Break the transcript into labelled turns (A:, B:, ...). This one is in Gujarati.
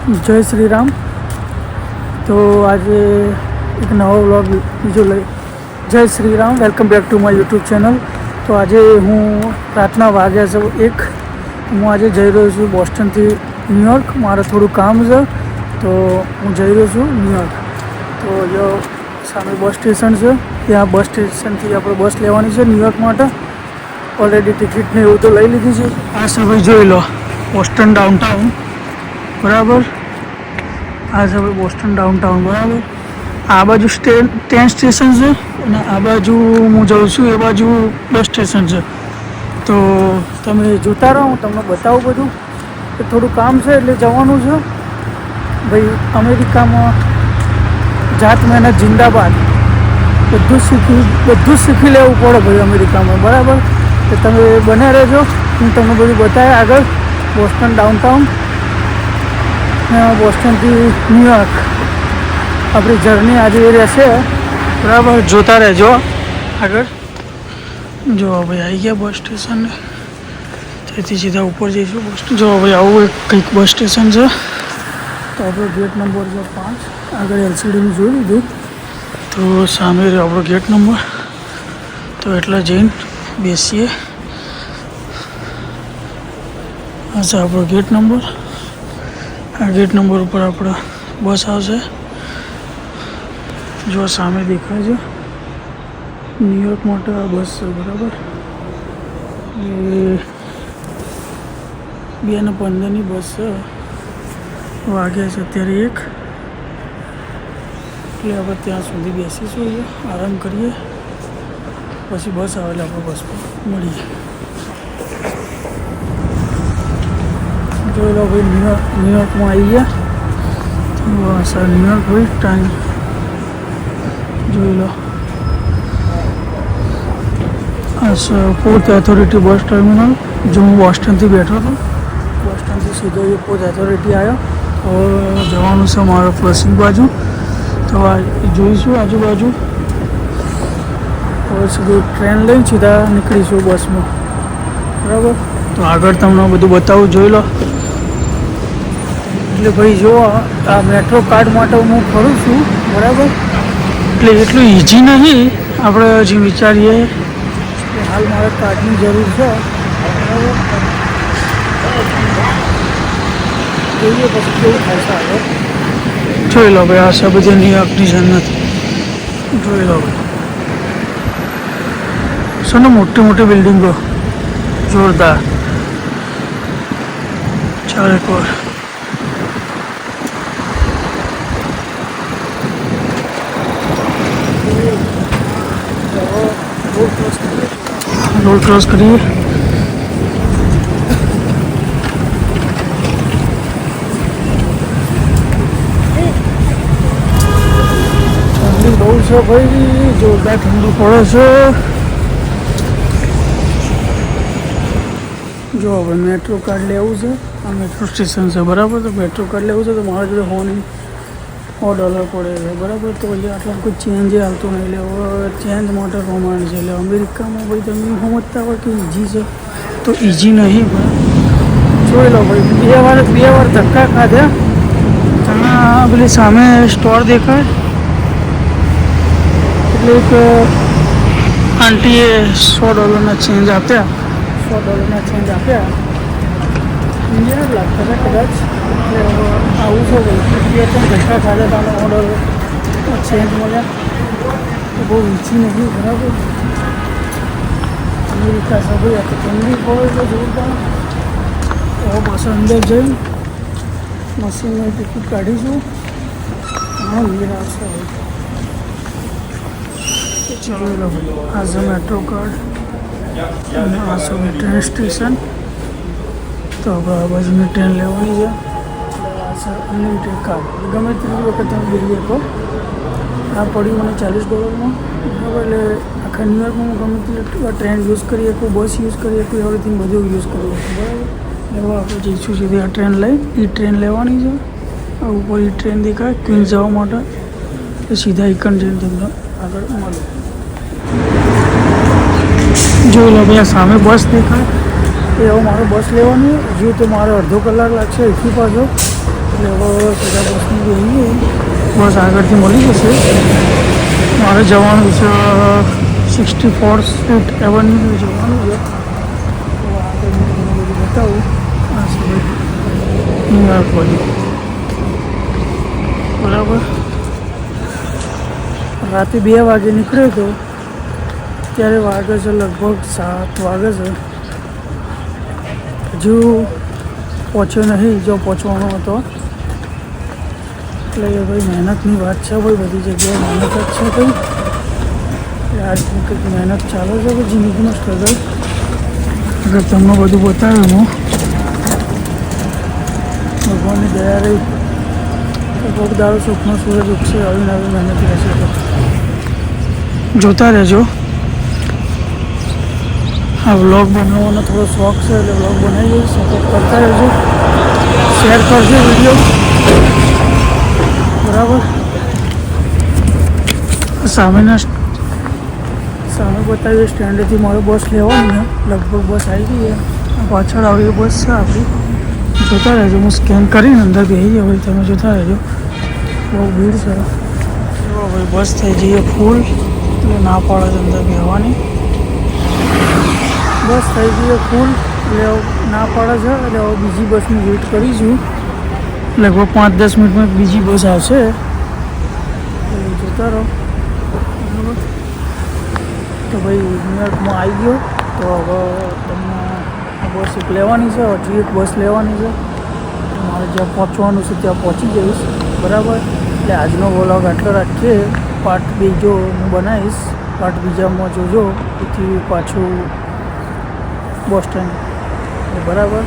A: જય શ્રી રામ. તો આજે એક નવો વ્લોગ બીજો લઈ જય Shri Ram. Welcome back to my YouTube channel. તો આજે હું રાતના વાગ્યા છે 1. હું આજે જઈ રહ્યો છું બોસ્ટનથી ન્યુયોર્ક. મારે થોડું કામ છે તો હું જઈ રહ્યો છું ન્યુયોર્ક. તો જો સામે બસ સ્ટેશન છે, ત્યાં બસ સ્ટેશનથી આપણે બસ લેવાની છે ન્યુયોર્ક માટે. ઓલરેડી ટિકિટને એવું તો લઈ લીધી છે. આ સમય જોઈ લો, બોસ્ટન ડાઉનટાઉન બરાબર. આ છે બોસ્ટન ડાઉનટાઉન બરાબર. આ બાજુ ટ્રેન સ્ટેશન છે અને આ બાજુ હું જાઉં છું એ બાજુ બસ સ્ટેશન છે. તો તમે જોતા રહો, હું તમને બતાવું બધું. થોડું કામ છે એટલે જવાનું છે ભાઈ. અમેરિકામાં જાત મહેનત જિંદાબાદ. બધું જ શીખી લેવું પડે ભાઈ અમેરિકામાં બરાબર. તો તમે બને રહેજો, હું તમને બધું બતાવે આગળ. બોસ્ટન ડાઉનટાઉન, બોસ્ટનથી ન્યુયોર્ક આપણી જર્ની આજે એ રહેશે બરાબર. જોતા રહેજો આગળ. જો ભાઈ આવી ગયા બસ સ્ટેશનને, તેથી સીધા ઉપર જઈશું બોસ્ટન. જો ભાઈ આવું કંઈક બસ સ્ટેશન છે. તો આપણો ગેટ નંબર છે 5. આગળ એલસીડીનું જોઈ લીધું. તો સામે આપણો ગેટ નંબર. તો એટલા જઈને બેસીએ. આ છે આપણો ગેટ નંબર. આ ગેટ નંબર ઉપર આપણે બસ આવશે. જો સામે દેખાય છે ન્યુયોર્ક માટે આ બસ છે બરાબર. એ 2:15ની બસ છે. વાગ્યા છે અત્યારે 1. એટલે આપણે ત્યાં સુધી બેસીશું, આરામ કરીએ, પછી બસ આવે એટલે આપણે બસ પર મળીએ. જોઈ લો ભાઈ, ન્યુયોર્કમાં આવી ગયા. સર ન્યુયોર્ક ભાઈ ટાઈમ જોઈ લો. આ પોર્ટ ઓથોરિટી બસ ટર્મિનલ. જો હું બોસ્ટનથી બેઠો હતો, બોસ્ટનથી સીધો એ પોર્ટ ઓથોરિટી આવ્યો. હવે જવાનું છે મારે ફ્લશિંગ બાજુ. તો આ જોઈશું આજુબાજુ. હવે સીધું ટ્રેન લઈને સીધા નીકળીશું બસમાં બરાબર. તો આગળ તમને બધું બતાવું, જોઈ લો. એટલે ભાઈ જો આ મેટ્રો કાર્ડ માટે હું ફરું છું બરાબર. એટલે એટલું ઇઝી નહીં આપણે હજી વિચારીએ. હાલ મારે કાર્ડની જરૂર છે બરાબર. જોઈએ પછી કેવું થાય છે આગળ. જોઈ લો ભાઈ, આ છે બધી ન્યુયોર્કની જન્નત. જોઈ લો ભાઈ, છે ને મોટી મોટી બિલ્ડિંગો જોરદાર. ચાલો એકવાર રોડ ક્રોસ કરીએ. ઠંડી બહુ છે ભાઈ, જોરદાર ઠંડી પડે છે. જો હવે મેટ્રો કાર્ડ લેવું છે. આ મેટ્રો સ્ટેશન છે બરાબર. તો મેટ્રો કાર્ડ લેવું છે તો મારા જોડે $100 પડે છે બરાબર. તો એટલે આટલા કોઈ ચેન્જ આવતો નહીં. એટલે હવે ચેન્જ માટે રોમાણ છે. એટલે અમેરિકામાં ભાઈ તમે સમજતા હોય કે ઇઝી છે, તો ઇઝી નહીં ભાઈ. જોઈ લો ભાઈ, બે વાર ધક્કા ખાધ્યા. ત્યાં પેલી સામે સ્ટોર દેખાય એટલે એક આંટીએ $100 ચેન્જ આપ્યા. $100 ચેન્જ આપ્યા. ઇન્ડિયન લાગતા હતા કદાચ. એટલે આવું છે ભાઈ, 2-3 ધક્કા ખાધા હતા, $100 ચેન્જ મળ્યા. તો બહુ ઈચ્છી નથી બરાબર. અમેરિકા છે ભાઈ. આ તો ઠંડી પડે છે જોરદાર. તો બસ અંદર જઈ મશીનમાં ટિકિટ કાઢીશું. હા નિરાશ છે ભાઈ. ચલો લો ભાઈ, આ છે મેટ્રો કાર્ડ અને આ છે ટ્રેન સ્ટેશન. તો હવે આ બાજુની ટ્રેન લેવાની છે. આ છે અનલિમિટેડ કાર્ડ. ગમે તેટલી વખત તમે બેસી શકો. આ પડ્યું મને $40 બરાબર. એટલે આખા ન્યુયોર્કમાં હું ગમે તેટલી ટ્રેન યુઝ કરી શકું, બસ યુઝ કરી શકું, એવરીથિંગ બધું યુઝ કરી શકું બરાબર. એટલે આપણે જઈશું સીધી આ ટ્રેન લઈ. એ ટ્રેન લેવાની છે. આ ઉપર એ ટ્રેન દેખાય ક્વીન્સ જવા માટે. એટલે સીધા એકન જઈને તમને આગળ મળે. જોઈ લો ભાઈ, સામે બસ દેખાય. એ હવે મારે બસ લેવાની. હજુ તો મારે અડધો કલાક લાગશે અહીંથી પાછો. એટલે હવે સીધા બસની જઈએ, બસ આગળથી મળી જશે. મારે જવાનું છે 64 સ્ટ્રીટ એવન્યુ જવાનું છે. તો આગળ હું તમને બધું બતાવું. આ છે ન્યુયોર્ક બાજુ, બરાબર. રાતે 2 વાગે નીકળ્યો હતો, ત્યારે વાગે છે લગભગ 7 વાગે છે. હજુ પહોંચ્યો નહીં, જો પહોંચવાનો હતો. એટલે ભાઈ મહેનતની વાત છે ભાઈ, બધી જગ્યાએ મહેનત જ છે ભાઈ. આજ કંઈક મહેનત ચાલે છે ભાઈ, જિંદગીનો સ્ટ્રગલ. અગર તમને બધું બતાવ્યું હું, ભગવાનની દયા રહી તો કોઈક દાડો સુખનો સૂરજ ઉગશે. આવી નવી મહેનત રહેશે તો જોતા રહેજો. આ વ્લોગ બનાવવાનો થોડો શોખ છે, એટલે વ્લોગ બનાવી દઈશ. સપોર્ટ કરતા રહેજો, શેર કરજો વિડીયો, બરાબર. સામે બતાવીએ સ્ટેન્ડથી મારે બસ લેવાની છે. લગભગ બસ આવી ગઈ છે. પાછળ આવી બસ છે આપણી. જોતા રહેજો, હું સ્કેન કરીને અંદર બેસી જાય ભાઈ, તમે જોતા રહેજો. બહુ ભીડ છે. ભાઈ બસ થઈ જઈએ ફૂલ, એટલે ના પડે છે અંદર બેસવાની. બસ થઈ ગઈ ફૂલ, એટલે ના પડે છે. એટલે હવે બીજી બસની વેઇટ કરીશું. લગભગ 5-10 મિનિટમાં બીજી બસ આવશે. જોતા રહો, બરાબર. તો ભાઈ ન્યુયોર્કમાં આવી ગયો. તો હવે તમને બસ એક લેવાની છે, હજુ એક બસ લેવાની છે. મારે જ્યાં પહોંચવાનું છે ત્યાં પહોંચી જઈશ, બરાબર. એટલે આજનો વ્લોગ આટલો રાખીએ. પાર્ટ 2 જો હું બનાવીશ, પાર્ટ બીજામાં જોજો. એથી પાછું બસ સ્ટેન્ડ, બરાબર.